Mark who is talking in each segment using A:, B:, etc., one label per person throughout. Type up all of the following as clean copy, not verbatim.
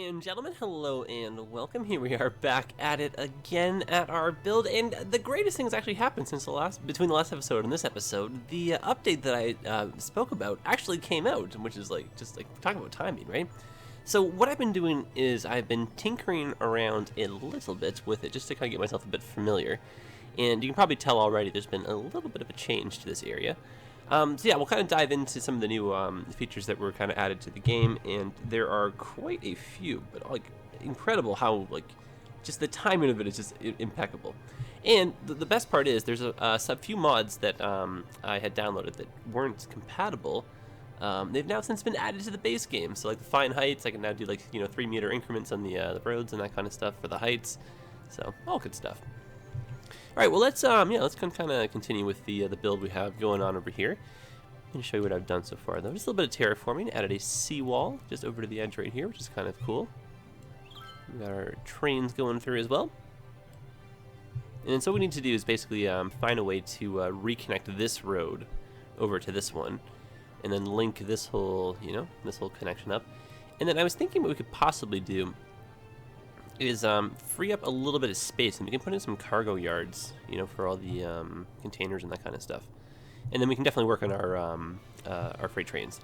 A: and gentlemen, hello and welcome. Here we are back at it again at our build, and the greatest thing has actually happened since between the last episode and this episode. The update that I spoke about actually came out, which is just talking about timing, right? So what I've been doing is I've been tinkering around a little bit with it just to kind of get myself a bit familiar, and you can probably tell already there's been a little bit of a change to this area. So yeah, we'll kind of dive into some of the new features that were kind of added to the game, and there are quite a few, but incredible how just the timing of it is just impeccable. And the best part is there's a few mods that I had downloaded that weren't compatible. They've now since been added to the base game, so like the fine heights, I can now do 3-meter increments on the roads and that kind of stuff for the heights. So all good stuff. All right, well let's kind of continue with the build we have going on over here. I'm going to show you what I've done so far, though. Just a little bit of terraforming. Added a seawall just over to the edge right here, which is kind of cool. We got our trains going through as well. And so what we need to do is basically find a way to reconnect this road over to this one, and then link this whole connection up. And then I was thinking what we could possibly do is free up a little bit of space, and we can put in some cargo yards, for all the containers and that kind of stuff. And then we can definitely work on our freight trains.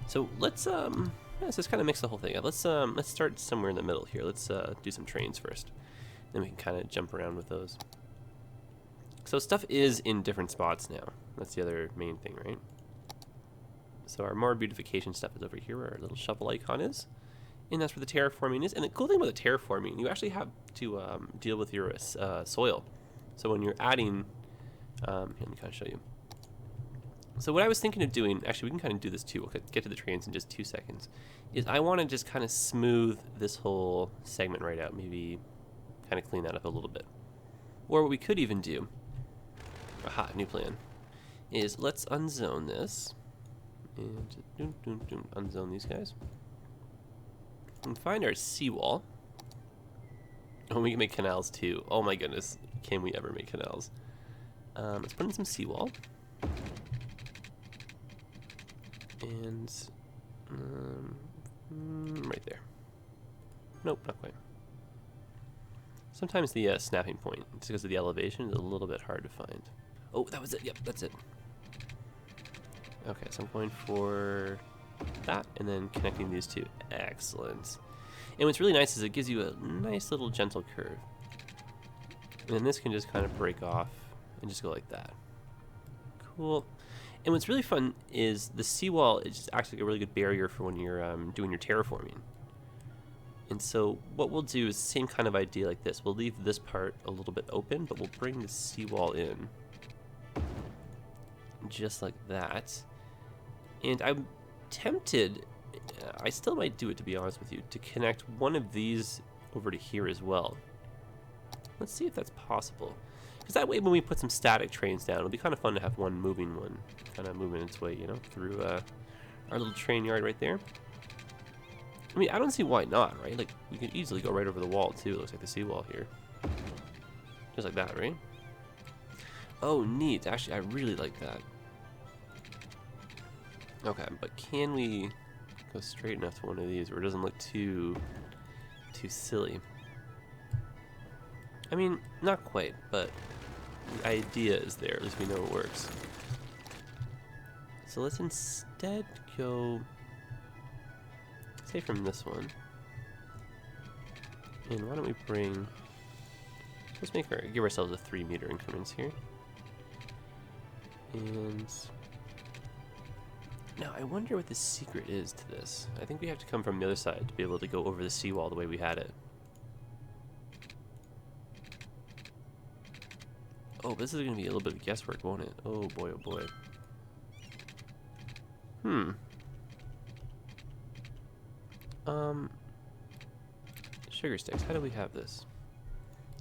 A: So let's just kind of mix the whole thing up. Let's start somewhere in the middle here. Let's do some trains first. Then we can kind of jump around with those. So stuff is in different spots now. That's the other main thing, right? So our more beautification stuff is over here where our little shovel icon is. And that's where the terraforming is. And the cool thing about the terraforming, you actually have to deal with your soil. So when you're adding, here, let me kind of show you. So what I was thinking of doing, actually we can kind of do this too, we'll get to the trains in just 2 seconds, is I want to just kind of smooth this whole segment right out, maybe kind of clean that up a little bit. Or what we could even do, new plan, is let's unzone this, and unzone these guys. And find our seawall. Oh, we can make canals too. Oh my goodness, can we ever make canals? Let's put in some seawall. And right there. Nope, not quite. Sometimes the snapping point, just because of the elevation, is a little bit hard to find. Oh, that was it. Yep, that's it. Okay, so I'm going for that, and then connecting these two. Excellent. And what's really nice is it gives you a nice little gentle curve. And then this can just kind of break off and just go like that. Cool. And what's really fun is the seawall, it just acts like a really good barrier for when you're doing your terraforming. And so what we'll do is the same kind of idea like this. We'll leave this part a little bit open, but we'll bring the seawall in. Just like that. And I'm tempted, I still might do it to be honest with you, to connect one of these over to here as well. Let's see if that's possible. Because that way when we put some static trains down, it'll be kind of fun to have one kind of moving its way, through our little train yard right there. I mean, I don't see why not, right? Like, we could easily go right over the wall too. It looks like the seawall here. Just like that, right? Oh, neat. Actually, I really like that. Okay, but can we go straight enough to one of these where it doesn't look too silly? I mean, not quite, but the idea is there. At least we know it works. So let's instead go, say, from this one. And why don't we let's give ourselves a 3-meter increments here. And now, I wonder what the secret is to this. I think we have to come from the other side to be able to go over the seawall the way we had it. Oh, this is going to be a little bit of guesswork, won't it? Oh boy, oh boy. Sugar sticks, how do we have this?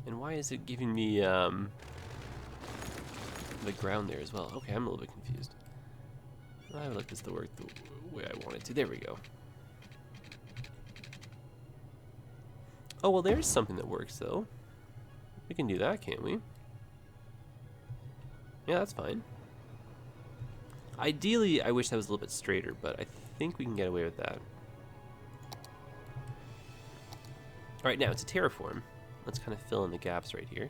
A: And why is it giving me, the ground there as well? Okay, I'm a little bit confused. I would like this to work the way I want it to. There we go. Oh, well, there's something that works, though. We can do that, can't we? Yeah, that's fine. Ideally, I wish that was a little bit straighter, but I think we can get away with that. All right, now it's a terraform. Let's kind of fill in the gaps right here.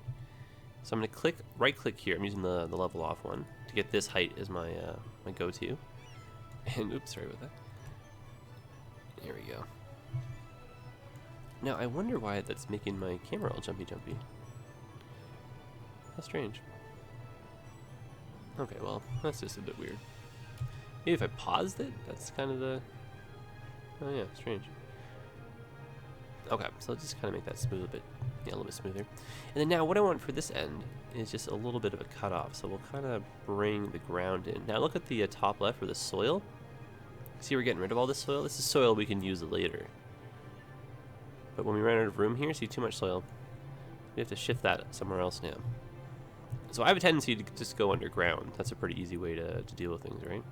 A: So I'm going to right click here. I'm using the level off one to get this height as my my go-to. And oops, sorry about that. There we go. Now I wonder why that's making my camera all jumpy. How strange. Okay, well, that's just a bit weird. Maybe if I paused it, that's kind of the... Oh yeah, strange. Okay, so let's just kind of make that smooth a bit, yeah, a little bit smoother. And then now what I want for this end is just a little bit of a cutoff. So we'll kind of bring the ground in. Now look at the top left for the soil. See, we're getting rid of all this soil. This is soil we can use later. But when we run out of room here, see, too much soil, we have to shift that somewhere else now. So I have a tendency to just go underground. That's a pretty easy way to deal with things, right?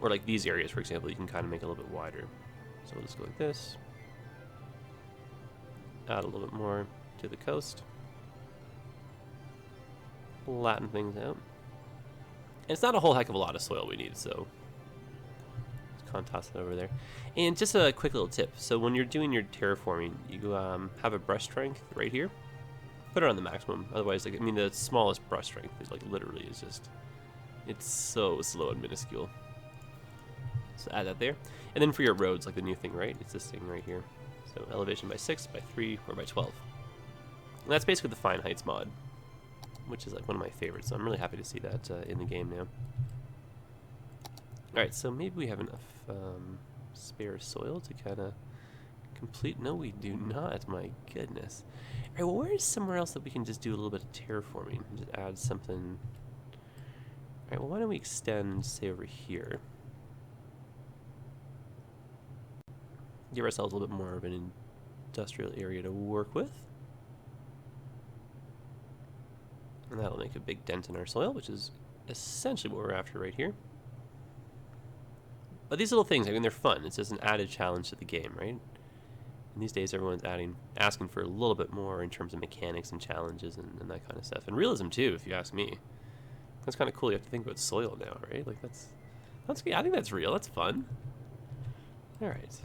A: Or like these areas, for example, you can kind of make it a little bit wider. So we'll just go like this. Add a little bit more to the coast. Flatten things out. And it's not a whole heck of a lot of soil we need, so just kind of toss it over there. And just a quick little tip. So when you're doing your terraforming, you have a brush strength right here. Put it on the maximum. Otherwise, like, I mean, the smallest brush strength is like literally is just, it's so slow and minuscule. So add that there. And then for your roads, like the new thing, right? It's this thing right here. So elevation by 6, by 3, or by 12. And that's basically the Fine Heights mod, which is like one of my favorites. So I'm really happy to see that in the game now. Alright, so maybe we have enough spare soil to kind of complete. No, we do not. My goodness. Alright, well, where is somewhere else that we can just do a little bit of terraforming? Just add something. Alright, well, why don't we extend, say, over here? Give ourselves a little bit more of an industrial area to work with. And that'll make a big dent in our soil, which is essentially what we're after right here. But these little things, I mean, they're fun. It's just an added challenge to the game, right? And these days, everyone's asking for a little bit more in terms of mechanics and challenges and that kind of stuff. And realism, too, if you ask me. That's kind of cool. You have to think about soil now, right? Like, that's I think that's real. That's fun. All right.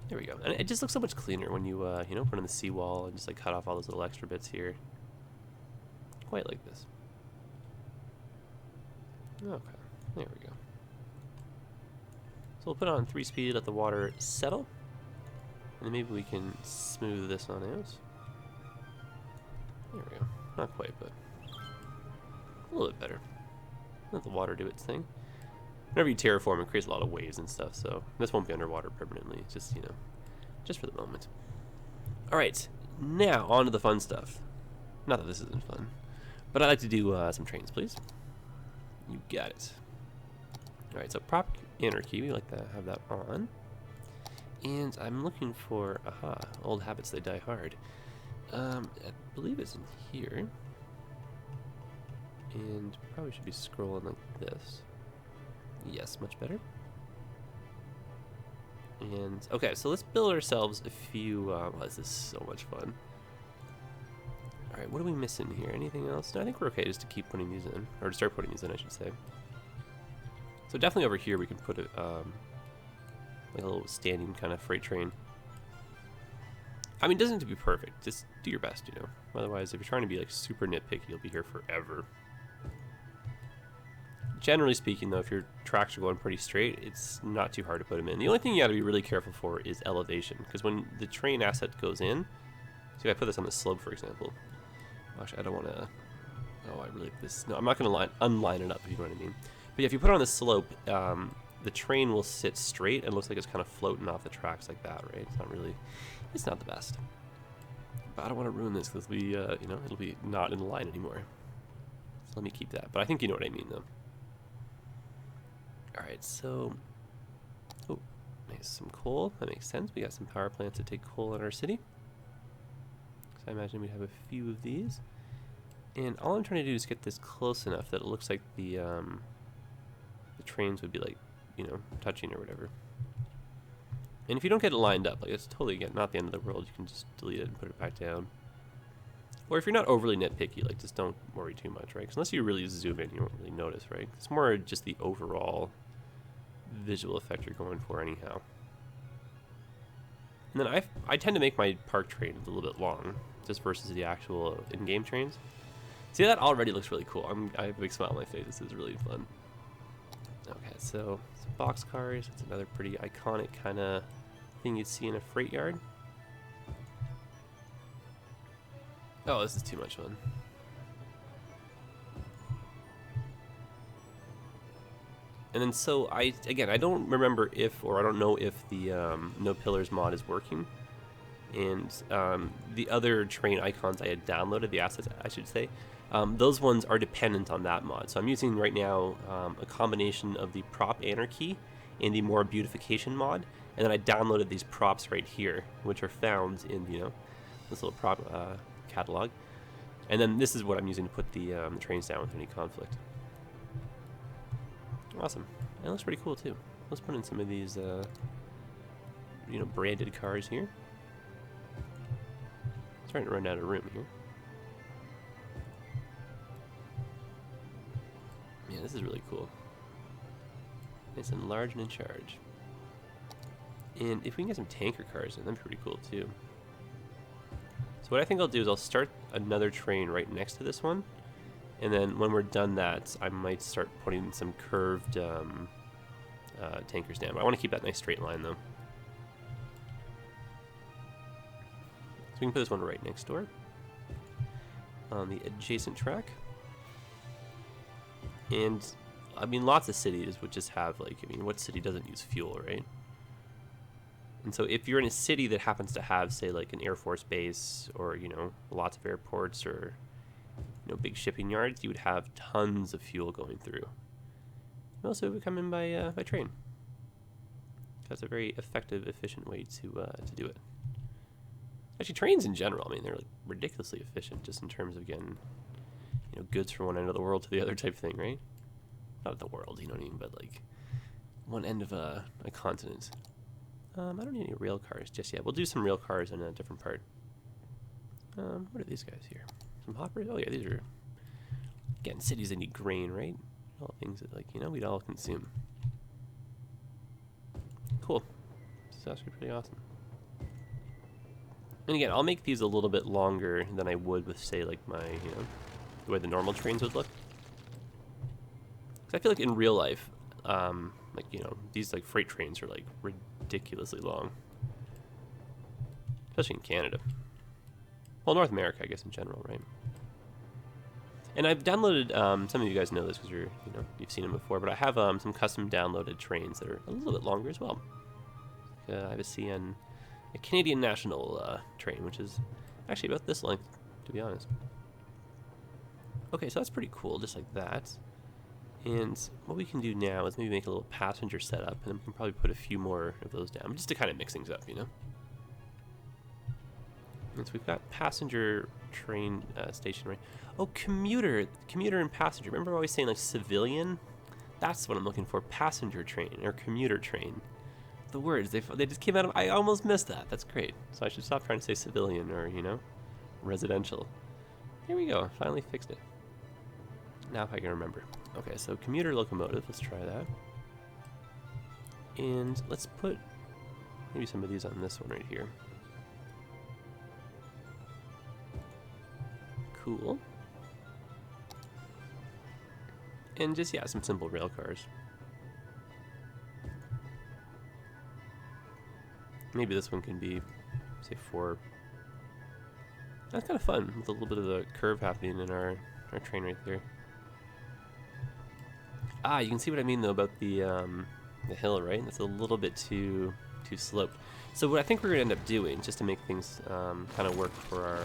A: There we go. And it just looks so much cleaner when you, you know, put in the seawall and just, like, cut off all those little extra bits here. Quite like this. Okay. There we go. So we'll put it on 3-speed, let the water settle. And then maybe we can smooth this on out. There we go. Not quite, but a little bit better. Let the water do its thing. Whenever you terraform, it creates a lot of waves and stuff, so this won't be underwater permanently. It's just, you know, just for the moment. Alright, now on to the fun stuff. Not that this isn't fun, but I'd like to do some trains, please. You got it. Alright, so prop anarchy, we like to have that on. And I'm looking for, old habits, they die hard. I believe it's in here. And probably should be scrolling like this. Yes, much better. And, okay, so let's build ourselves a few, wow, this is so much fun. Alright, what are we missing here? Anything else? No, I think we're okay just to keep putting these in, or to start putting these in, I should say. So definitely over here we can put it, like a little standing kind of freight train. I mean, it doesn't have to be perfect. Just do your best, you know. Otherwise, if you're trying to be like super nitpicky, you'll be here forever. Generally speaking, though, if your tracks are going pretty straight, it's not too hard to put them in. The only thing you got to be really careful for is elevation, because when the train asset goes in, so if I put this on the slope, for example. Actually, I don't want to. Oh, I really this. No, I'm not going to unline it up. If you know what I mean. But yeah, if you put it on the slope, the train will sit straight and looks like it's kind of floating off the tracks like that, right? It's not really, it's not the best. But I don't want to ruin this because we, you know, it'll be not in line anymore. So let me keep that. But I think you know what I mean, though. All right, so, oh, nice, some coal. That makes sense. We got some power plants that take coal in our city. So I imagine we'd have a few of these. And all I'm trying to do is get this close enough that it looks like the trains would be like, you know, touching or whatever. And if you don't get it lined up, like, it's totally, again, not the end of the world. You can just delete it and put it back down. Or if you're not overly nitpicky, like, just don't worry too much, right? Because unless you really zoom in, you won't really notice, right? It's more just the overall visual effect you're going for anyhow. And then I tend to make my park trains a little bit long, just versus the actual in-game trains. See, that already looks really cool. I have a big smile on my face. This is really fun. Okay, so some boxcars. It's another pretty iconic kind of thing you'd see in a freight yard. Oh, this is too much fun. And then so I don't remember if, or I don't know if the No Pillars mod is working. And the other train icons I had downloaded, the assets I should say, those ones are dependent on that mod. So I'm using right now a combination of the prop anarchy and the more beautification mod. And then I downloaded these props right here, which are found in, you know, this little prop catalog. And then this is what I'm using to put the trains down with any conflict. Awesome. And it looks pretty cool too. Let's put in some of these, you know, branded cars here. Starting to run out of room here. Yeah, this is really cool. Nice and large and in charge. And if we can get some tanker cars in, that'd be pretty cool too. So what I think I'll do is I'll start another train right next to this one. And then when we're done that, I might start putting some curved tankers down. I want to keep that nice straight line though. So we can put this one right next door on the adjacent track. And I mean, lots of cities would just have, like, I mean, what city doesn't use fuel, right? And so if you're in a city that happens to have, say, like an Air Force base or, you know, lots of airports or, you know, big shipping yards, you would have tons of fuel going through. Most of it would come in by train. That's a very effective, efficient way to do it. Actually, trains in general, I mean, they're like ridiculously efficient just in terms of getting, you know, goods from one end of the world to the other type thing, right? Not the world, you know what I mean, but like one end of a continent. I don't need any rail cars just yet. We'll do some rail cars in a different part. What are these guys here? Some hoppers? Oh yeah, these are, again, cities that need grain, right? All things that, like, you know, we'd all consume. Cool. This is actually pretty awesome. And again, I'll make these a little bit longer than I would with, say, like my, you know, the way the normal trains would look. Because I feel like in real life, like, you know, these like freight trains are like ridiculously long. Especially in Canada. Well, North America, I guess, in general, right? And I've downloaded, some of you guys know this because you've seen them before, but I have some custom downloaded trains that are a little bit longer as well. I have a Canadian National train, which is actually about this length, to be honest. Okay, so that's pretty cool, just like that. And what we can do now is maybe make a little passenger setup, and then we can probably put a few more of those down, just to kind of mix things up, you know? And so we've got passenger train station, right? Oh, commuter and passenger. Remember always saying like civilian? That's what I'm looking for, passenger train or commuter train. The words, they just came out of, I almost missed that. That's great. So I should stop trying to say civilian or, you know, residential. Here we go, finally fixed it. Now if I can remember. Okay, so commuter locomotive, let's try that. And let's put maybe some of these on this one right here. Cool. And just, yeah, some simple rail cars. Maybe this one can be, say, 4. That's kind of fun, with a little bit of the curve happening in our train right there. Ah, you can see what I mean, though, about the hill, right? That's a little bit too sloped. So what I think we're going to end up doing, just to make things kind of work for our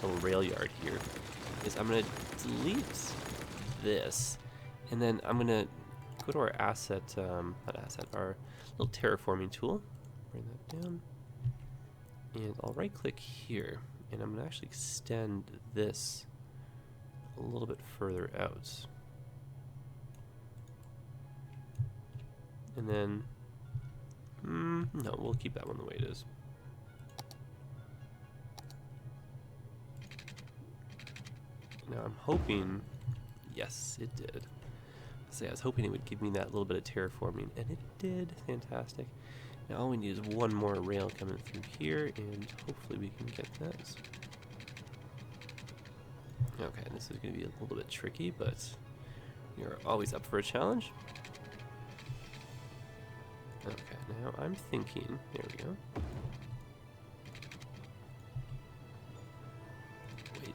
A: little rail yard here, is I'm going to delete this, and then I'm going to go to our our little terraforming tool, bring that down, and I'll right click here, and I'm going to actually extend this a little bit further out. And then, no, we'll keep that one the way it is. Now I'm hoping, yes, it did. So I was hoping it would give me that little bit of terraforming, and it did. Fantastic. Now all we need is one more rail coming through here, and hopefully we can get that. Okay, this is going to be a little bit tricky, but you're always up for a challenge. Okay, now I'm thinking, there we go.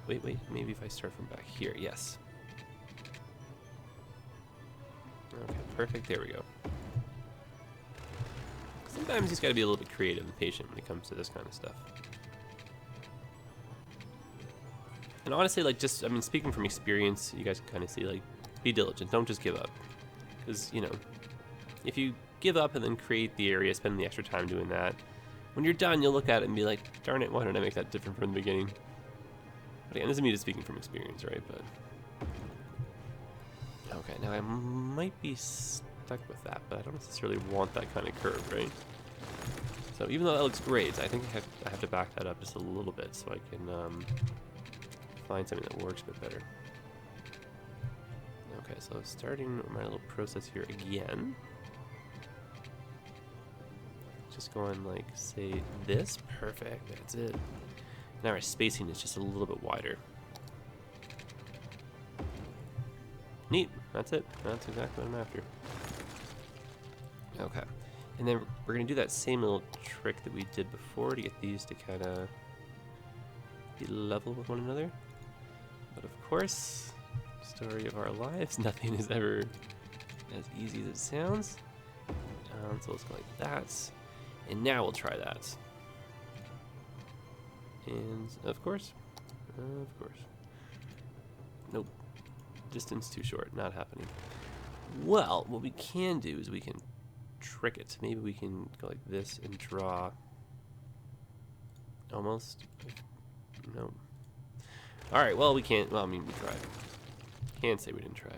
A: Wait, maybe if I start from back here, yes. Okay, perfect, there we go. Sometimes you just gotta be a little bit creative and patient when it comes to this kind of stuff. And honestly, like, just, I mean, speaking from experience, you guys can kind of see, like, be diligent, don't just give up. Because, you know, if you give up and then create the area, spend the extra time doing that, when you're done, you'll look at it and be like, darn it, why don't I make that different from the beginning? But again, this is me just speaking from experience, right? But okay, now I might be stuck with that, but I don't necessarily want that kind of curve, right? So even though that looks great, I think I have to back that up just a little bit so I can find something that works a bit better. Okay, so starting my little process here again. Just going like, say, this. Perfect, that's it. Now our spacing is just a little bit wider. Neat, that's it. That's exactly what I'm after. Okay, and then we're gonna do that same little trick that we did before to get these to kind of be level with one another. But of course, story of our lives, nothing is ever as easy as it sounds. So let's go like that. And now we'll try that. And of course. Nope. Distance too short, not happening. Well, what we can do is we can trick it. Maybe we can go like this and draw almost. No. Alright, well, we can't. Well, I mean, we tried. Can't say we didn't try.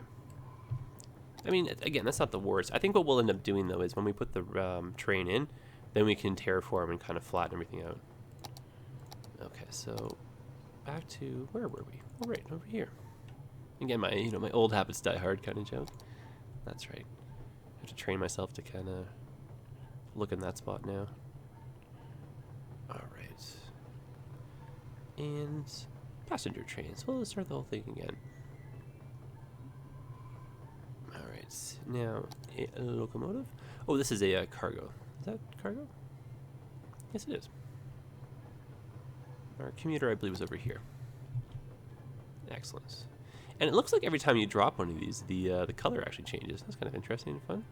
A: I mean, again, that's not the worst. I think what we'll end up doing, though, is when we put the train in, then we can terraform and kind of flatten everything out. Okay, so back to, where were we? Oh, right, over here. Again, my old habits die hard kind of joke. That's right. I have to train myself to kind of look in that spot now. All right. And passenger trains. Well, let's start the whole thing again. All right. Now, a locomotive. Oh, this is a cargo. Is that cargo? Yes, it is. Our commuter, I believe, is over here. Excellent. And it looks like every time you drop one of these, the color actually changes. That's kind of interesting and fun.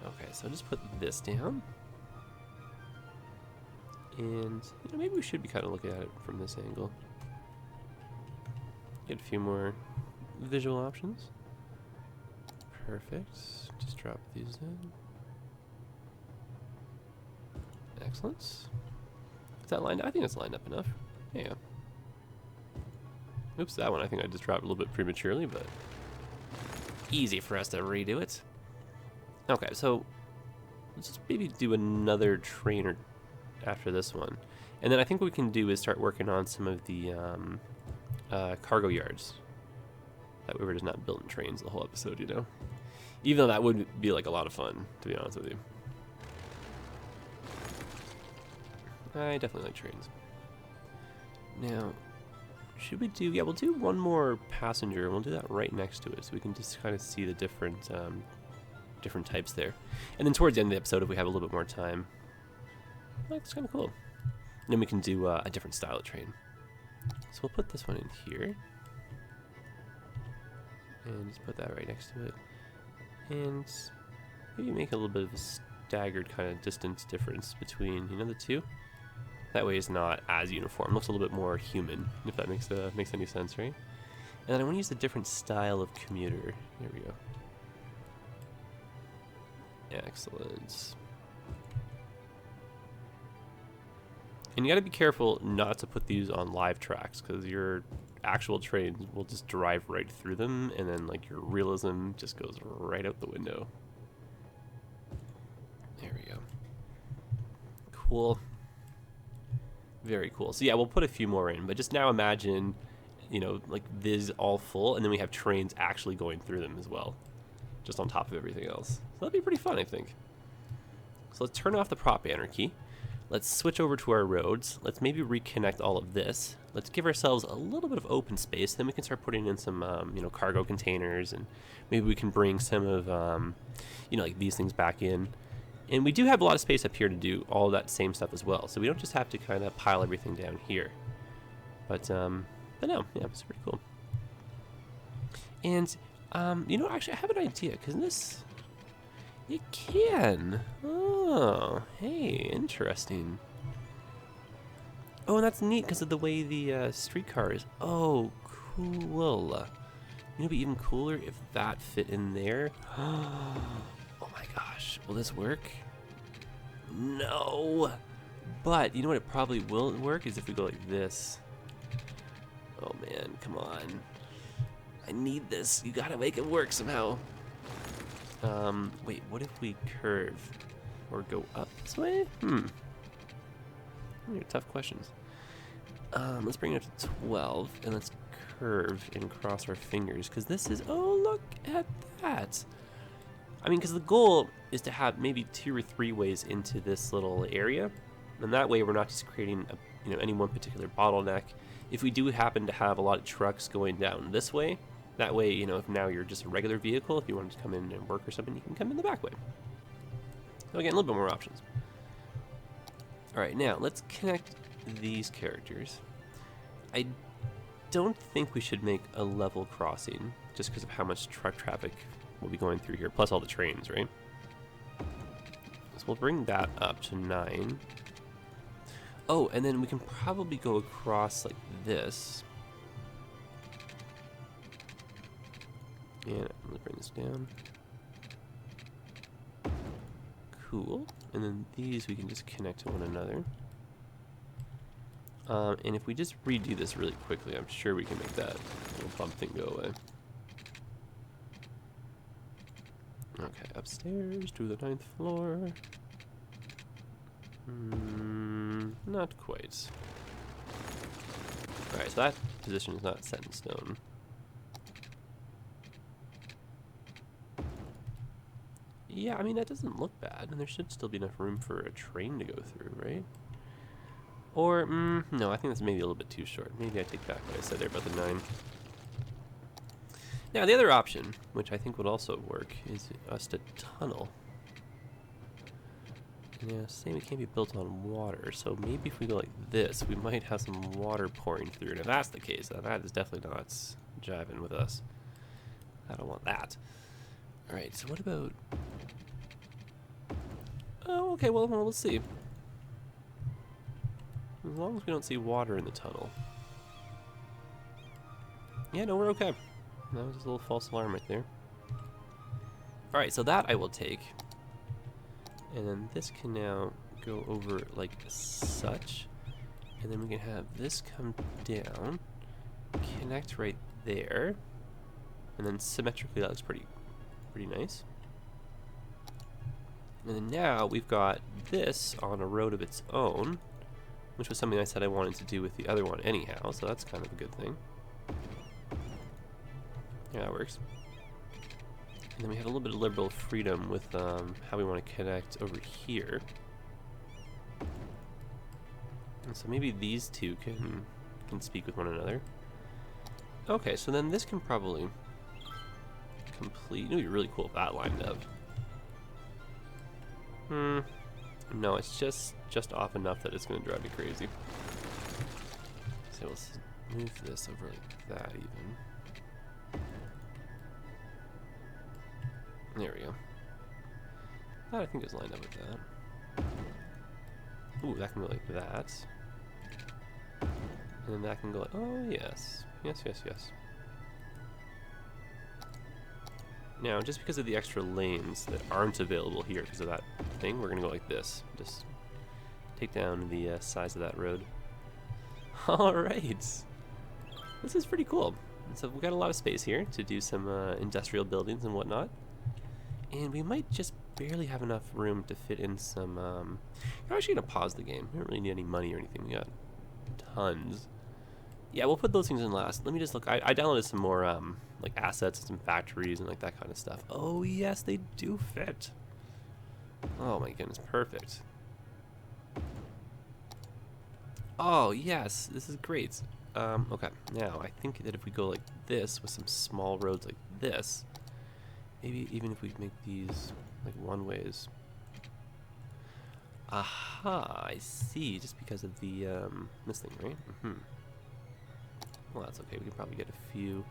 A: Okay, so I'll just put this down. And maybe we should be kind of looking at it from this angle. Get a few more visual options. Perfect. Just drop these in. Excellent. Is that lined up? I think it's lined up enough. Yeah. Oops, that one I think I just dropped a little bit prematurely, but easy for us to redo it. Okay, so let's just maybe do another trainer after this one. And then I think what we can do is start working on some of the cargo yards. That way we're just not building trains the whole episode, you know? Even though that would be like a lot of fun, to be honest with you. I definitely like trains. Now, should we do, yeah, we'll do one more passenger, and we'll do that right next to it, so we can just kind of see the different different types there. And then towards the end of the episode, if we have a little bit more time, that's kind of cool. And then we can do a different style of train. So we'll put this one in here. And just put that right next to it. And maybe make a little bit of a staggered kind of distance difference between, the two. That way it's not as uniform. It looks a little bit more human, if that makes any sense, right? And then I want to use a different style of commuter. There we go. Excellent. And you got to be careful not to put these on live tracks, because your actual trains will just drive right through them, and then like your realism just goes right out the window. There we go. Cool. Very cool. So yeah, we'll put a few more in, but just now imagine, like this all full, and then we have trains actually going through them as well, just on top of everything else. So that'd be pretty fun, I think. So let's turn off the prop anarchy. Let's switch over to our roads. Let's maybe reconnect all of this. Let's give ourselves a little bit of open space. Then we can start putting in some, cargo containers, and maybe we can bring some of, like these things back in. And we do have a lot of space up here to do all of that same stuff as well. So we don't just have to kind of pile everything down here. But no, yeah, it's pretty cool. And, actually I have an idea, because this... It can. Oh, hey, interesting. Oh, and that's neat because of the way the streetcar is. Oh, cool. It'd be even cooler if that fit in there. Oh my gosh, will this work? No. But you know what it probably will work is if we go like this. Oh man, come on. I need this. You gotta make it work somehow. Wait, what if we curve or go up this way? These are tough questions. Let's bring it up to 12 and let's curve and cross our fingers because this is, oh, look at that. I mean, because the goal is to have maybe 2 or 3 ways into this little area. And that way we're not just creating any one particular bottleneck. If we do happen to have a lot of trucks going down this way, that way, if now you're just a regular vehicle, if you wanted to come in and work or something, you can come in the back way. So again, a little bit more options. All right, now let's connect these characters. I don't think we should make a level crossing just because of how much truck traffic will be going through here, plus all the trains, right? So we'll bring that up to 9. Oh, and then we can probably go across like this. And let's bring this down. Cool. And then these we can just connect to one another. And if we just redo this really quickly, I'm sure we can make that little bump thing go away. Okay, upstairs to the 9th floor. Not quite. Alright, so that position is not set in stone. Yeah, I mean, that doesn't look bad, and there should still be enough room for a train to go through, right? Or, no, I think that's maybe a little bit too short. Maybe I take back what I said there about the 9. Now, the other option, which I think would also work, is us to tunnel. Yeah, same, it can't be built on water, so maybe if we go like this, we might have some water pouring through. And if that's the case, then that is definitely not jiving with us. I don't want that. Alright, so what about... Oh, okay, well, we'll see. As long as we don't see water in the tunnel. Yeah, no, we're okay. That was just a little false alarm right there. Alright, so that I will take. And then this can now go over like such. And then we can have this come down, connect right there. And then symmetrically that looks pretty nice. And then now we've got this on a road of its own, which was something I said I wanted to do with the other one anyhow, so that's kind of a good thing. Yeah, that works. And then we have a little bit of liberal freedom with how we want to connect over here. And so maybe these two can speak with one another. Okay, so then this can probably complete. It would be really cool if that lined up. No, it's just off enough that it's going to drive me crazy. So let's move this over like that even. There we go. That I think is lined up with that. Ooh, that can go like that. And then that can go like, oh yes. Yes, yes, yes. Now, just because of the extra lanes that aren't available here because of that thing, we're going to go like this. Just take down the size of that road. Alright. This is pretty cool. So we've got a lot of space here to do some industrial buildings and whatnot. And we might just barely have enough room to fit in some... I'm actually going to pause the game. We don't really need any money or anything. We got tons. Yeah, we'll put those things in last. Let me just look. I downloaded some more like assets and some factories and like that kind of stuff. Oh yes, they do fit. Oh my goodness, perfect. Oh yes, this is great. Okay, now I think that if we go like this with some small roads like this, maybe even if we make these like one ways. Aha, I see, just because of the this thing, right? Well, that's okay, we can probably get a few.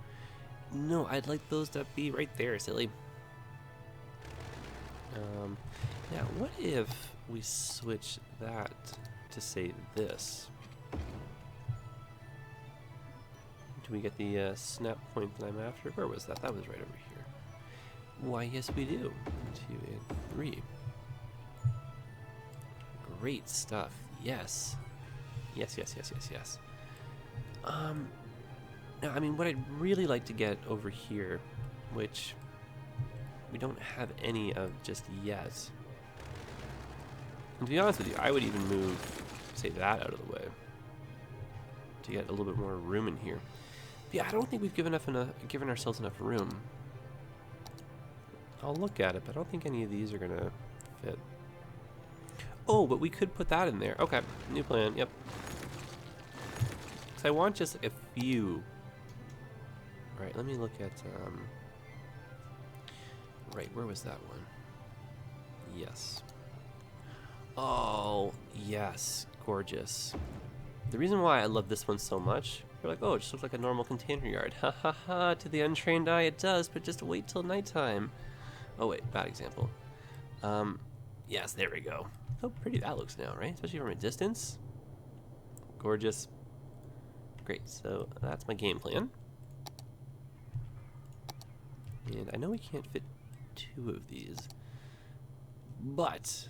A: No, I'd like those to be right there, silly. Now, what if we switch that to, say, this? Do we get the snap point that I'm after? Where was that? That was right over here. Why, yes, we do. 1, 2, and 3. Great stuff. Yes. Yes, yes, yes, yes, yes. Now, I mean, what I'd really like to get over here, which we don't have any of just yet. And to be honest with you, I would even move, say, that out of the way to get a little bit more room in here. But yeah, I don't think we've given ourselves enough room. I'll look at it, but I don't think any of these are gonna fit. Oh, but we could put that in there. Okay, new plan. Yep. Because I want just like a few. All right, let me look at. Right, where was that one? Yes. Oh, yes. Gorgeous. The reason why I love this one so much, you're like, oh, it just looks like a normal container yard. Ha ha ha, to the untrained eye it does, but just wait till nighttime. Oh wait, bad example. Yes, there we go. How pretty that looks now, right? Especially from a distance. Gorgeous. Great, so that's my game plan. And I know we can't fit 2 of these, but,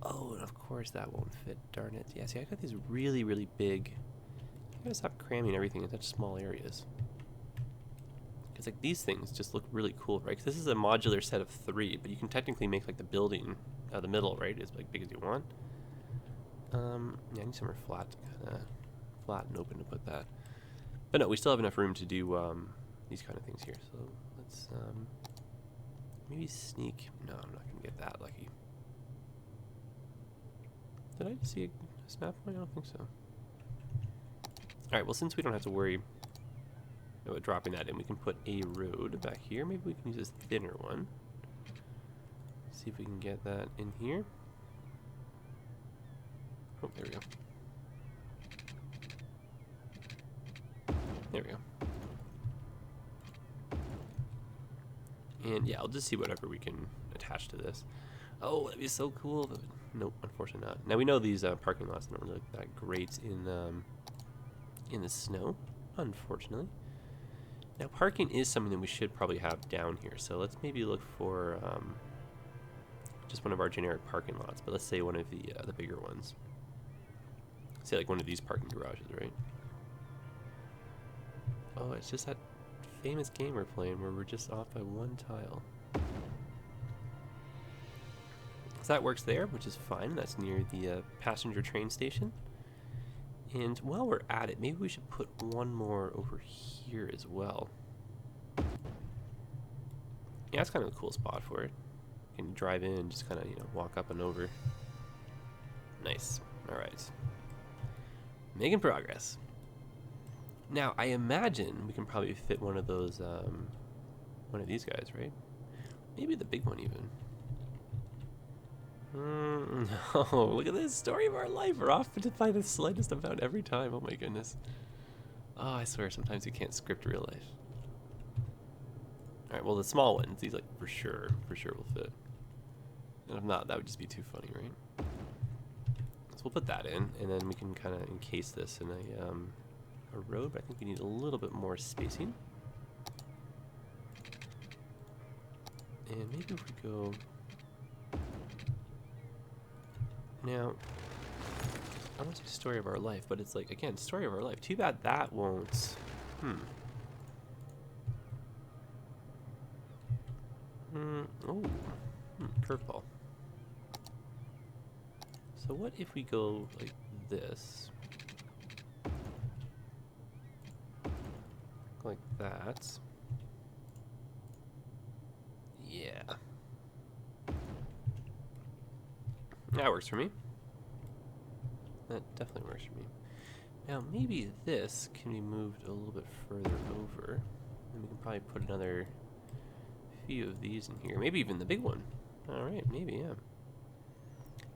A: oh, and of course that won't fit, darn it. Yeah, see, I got these really, really big. I gotta stop cramming everything in such small areas. Because, like, these things just look really cool, right? Because this is a modular set of 3, but you can technically make, like, the building, the middle, right, as like, big as you want. Yeah, I need somewhere flat, kind of flat and open to put that. But no, we still have enough room to do, these kind of things here. So let's, maybe sneak. No, I'm not going to get that lucky. Did I just see a snap point? I don't think so. Alright, well, since we don't have to worry about dropping that in, we can put a road back here. Maybe we can use this thinner one. See if we can get that in here. Oh, there we go. There we go. And yeah, I'll just see whatever we can attach to this. Oh, that'd be so cool. But nope, unfortunately not. Now we know these parking lots don't really look that great in the snow, unfortunately. Now parking is something that we should probably have down here. So let's maybe look for just one of our generic parking lots. But let's say one of the bigger ones. Say like one of these parking garages, right? Oh, it's just that famous game we're playing where we're just off by 1 tile. So that works there, which is fine. That's near the passenger train station. And while we're at it, maybe we should put one more over here as well. Yeah, that's kind of a cool spot for it. You can drive in and just kind of, walk up and over. Nice. All right. Making progress. Now, I imagine we can probably fit one of those, one of these guys, right? Maybe the big one even. No, look at this story of our life. We're off to find the slightest amount every time. Oh my goodness. Oh, I swear, sometimes you can't script real life. Alright, well the small ones, these like for sure will fit. And if not, that would just be too funny, right? So we'll put that in, and then we can kind of encase this in a road, but I think we need a little bit more spacing. And maybe if we go... Now, I don't say story of our life, but it's like, again, story of our life. Too bad that won't... Curveball. So what if we go like this? Like that. Yeah. That works for me. That definitely works for me. Now, maybe this can be moved a little bit further over. And we can probably put another few of these in here. Maybe even the big one. Alright, maybe, yeah.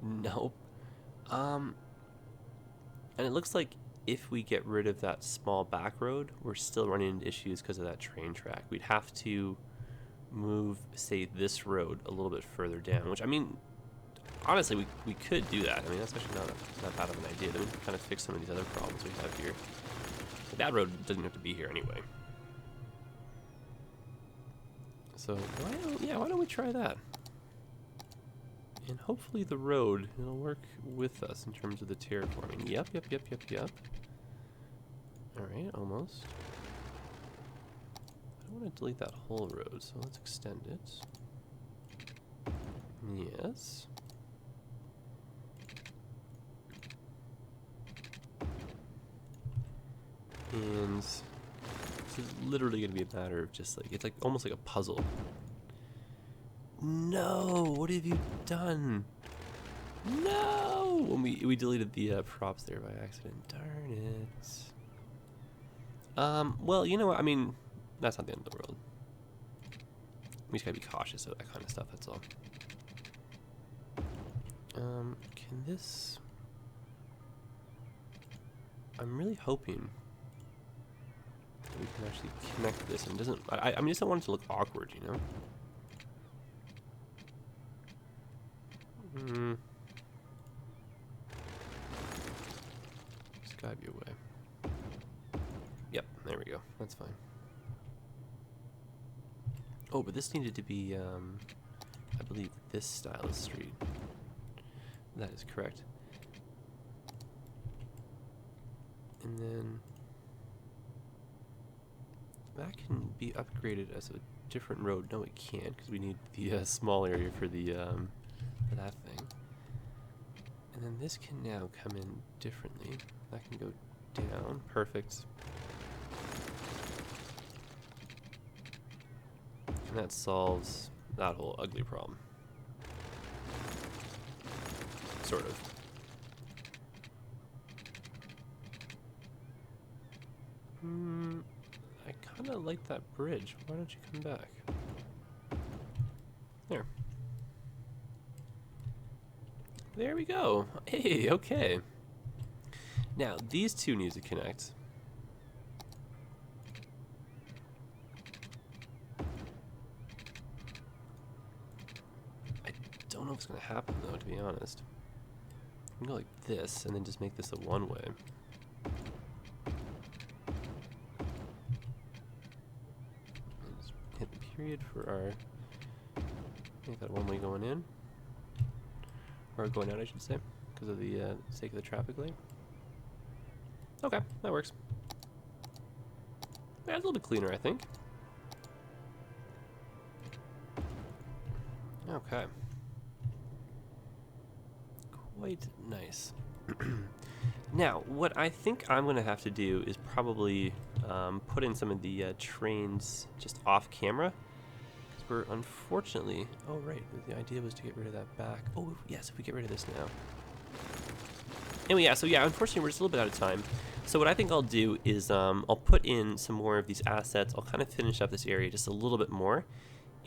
A: Nope. And it looks like if we get rid of that small back road, we're still running into issues because of that train track. We'd have to move, say, this road a little bit further down, which, I mean, honestly, we could do that. I mean, that's actually not bad of an idea. Then we can kind of fix some of these other problems we have here. The bad road doesn't have to be here anyway. So, why don't we try that? And hopefully the road, it'll work with us in terms of the terraforming. Yep. Alright, almost. I don't want to delete that whole road, so let's extend it. Yes. And this is literally going to be a matter of just like, it's like almost like a puzzle. No, what have you done? No! When we deleted the props there by accident. Darn it. Well, you know what? I mean, that's not the end of the world. We just gotta be cautious of that kind of stuff, that's all. Can this... I'm really hoping that we can actually connect this and doesn't... I mean, I just don't want it to look awkward, you know? There's gotta be a way. Yep, there we go. That's fine. Oh, but this needed to be, I believe, this style of street. That is correct. And then that can be upgraded as a different road. No, it can't, because we need the small area for the for that thing. And then this can now come in differently. That can go down. Perfect. And that solves that whole ugly problem. Sort of. I kind of like that bridge. Why don't you come back? There. There we go. Hey, okay. Now, these two need to connect. I don't know if it's going to happen, though, to be honest. I'm going to go like this, and then just make this a one-way. Just hit the period for our... Make that one-way going in. Or going out, I should say, because of the sake of the traffic light. Okay, that works. Yeah, it's a little bit cleaner, I think. Okay. Quite nice. Now, what I think I'm going to have to do is probably put in some of the trains just off camera. We're unfortunately... Oh, right. The idea was to get rid of that back. Oh, yes, if we get rid of this now. Anyway, yeah, so yeah, unfortunately, we're just a little bit out of time. So what I think I'll do is I'll put in some more of these assets. I'll kind of finish up this area just a little bit more.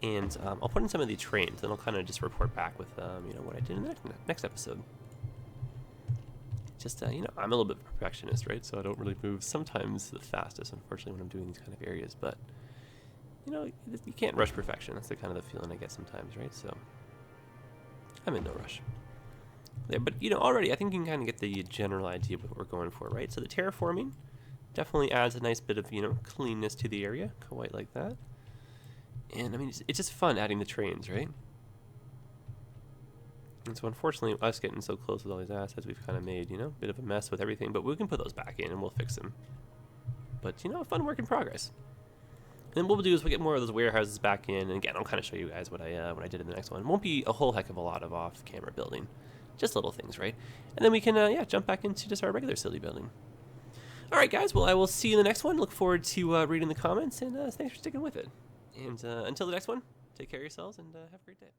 A: And I'll put in some of the trains. Then I'll kind of just report back with, you know, what I did in the next episode. Just, you know, I'm a little bit of a perfectionist, right? So I don't really move sometimes the fastest, unfortunately, when I'm doing these kind of areas. But... you know, you can't rush perfection. That's the kind of the feeling I get sometimes, right? So, I'm in no rush. Yeah, but, you know, already I think you can kind of get the general idea of what we're going for, right? So the terraforming definitely adds a nice bit of, you know, cleanness to the area. Quite like that. And, I mean, it's just fun adding the trains, right? And so, unfortunately, us getting so close with all these assets, we've kind of made, you know, a bit of a mess with everything. But we can put those back in and we'll fix them. But, you know, a fun work in progress. And then what we'll do is we'll get more of those warehouses back in, and again, I'll kind of show you guys what I did in the next one. It won't be a whole heck of a lot of off-camera building, just little things, right? And then we can, yeah, jump back into just our regular city building. All right, guys. Well, I will see you in the next one. Look forward to reading the comments, and thanks for sticking with it. And until the next one, take care of yourselves, and have a great day.